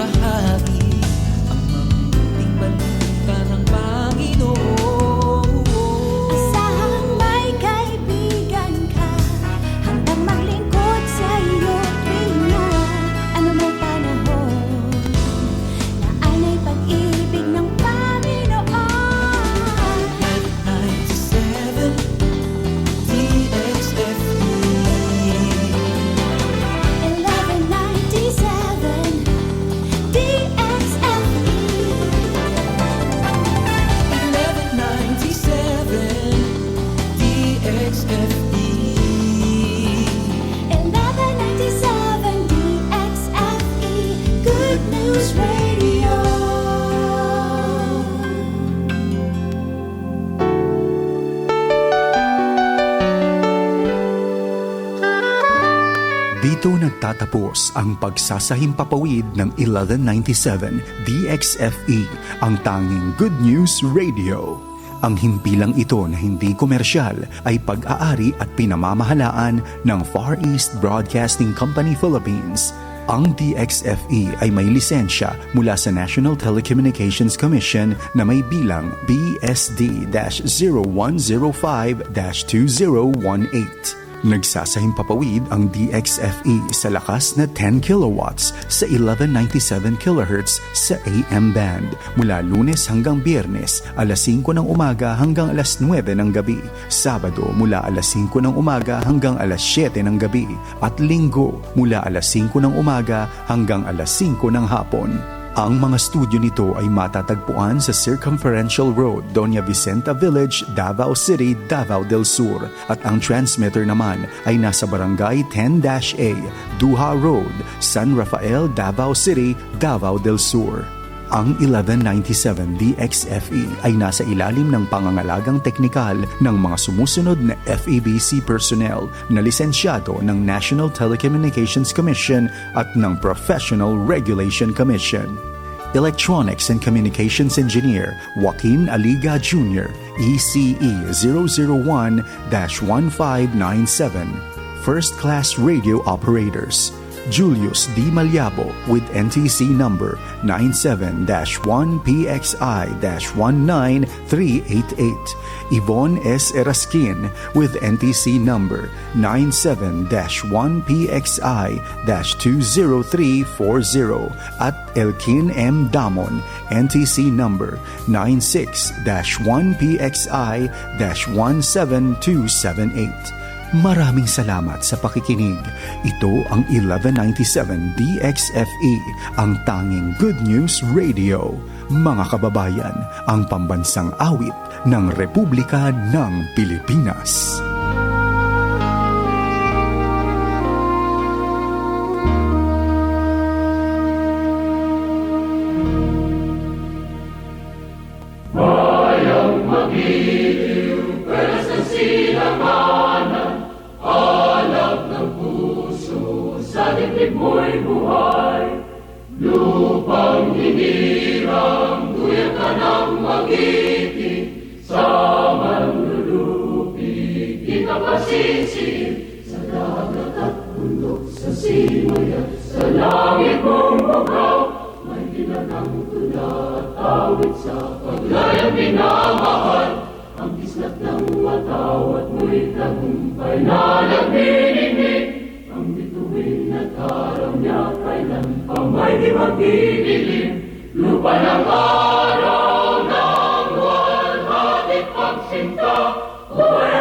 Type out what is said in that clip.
ibahagi ang mabuting balita ng Panginoon. Asahang may kaibigan ka, handang maglingkod sa iyo tuwing na ano man panahon. Naanay pag-ibig ng Panginoon. 97 DXFE. 1197 DXFE. 1197 DXFE. 1197 DXFE. Good News Radio. Dito nagtatapos ang pagsasahimpapawid ng 1197 DXFE, ang tanging Good News Radio. Ang himpilang ito na hindi komersyal ay pag-aari at pinamamahalaan ng Far East Broadcasting Company Philippines. Ang DXFE ay may lisensya mula sa National Telecommunications Commission na may bilang BSD-0105-2018. Nagsasahimpapawid ang DXFE sa lakas na 10 kilowatts sa 1197 kHz sa AM band mula Lunes hanggang Biyernes alas 5 ng umaga hanggang alas 9 ng gabi, Sabado mula alas 5 ng umaga hanggang alas 7 ng gabi at Linggo mula alas 5 ng umaga hanggang alas 5 ng hapon. Ang mga studio nito ay matatagpuan sa Circumferential Road, Doña Vicenta Village, Davao City, Davao del Sur. At ang transmitter naman ay nasa Barangay 10-A, Duha Road, San Rafael, Davao City, Davao del Sur. Ang 1197 DXFE ay nasa ilalim ng pangangalagang teknikal ng mga sumusunod na FEBC personnel na lisensyado ng National Telecommunications Commission at ng Professional Regulation Commission. Electronics and Communications Engineer Joaquin Aliga Jr., ECE 001-1597. First Class Radio Operators Julius D. Malyabo with NTC number 97-1PXI-19388. Yvonne S. Eraskin with NTC number 97-1PXI-20340 at Elkin M. Damon NTC number 96-1PXI-17278. Maraming salamat sa pakikinig. Ito ang 1197 DXFE, ang tanging Good News Radio. Mga kababayan, ang pambansang awit ng Republika ng Pilipinas. Bayang magiliw, peras ng silanganan, alab ng puso, sa dibdib mo'y buhay. Lupang hinirang, duyan ka ng magiting, sa manlulupig, di ka pasinsin. Sa dagat at bundok, sa simay at sa langit mong bugaw, may ginanang tula at awit sa paglayang minamahal. Ang kislap ng watawat mo'y tagumpay na nagniningning. Ang bituin at araw niya kailan pa may di magdidilim. Lupa ng araw ng walhating pagsinta, buhay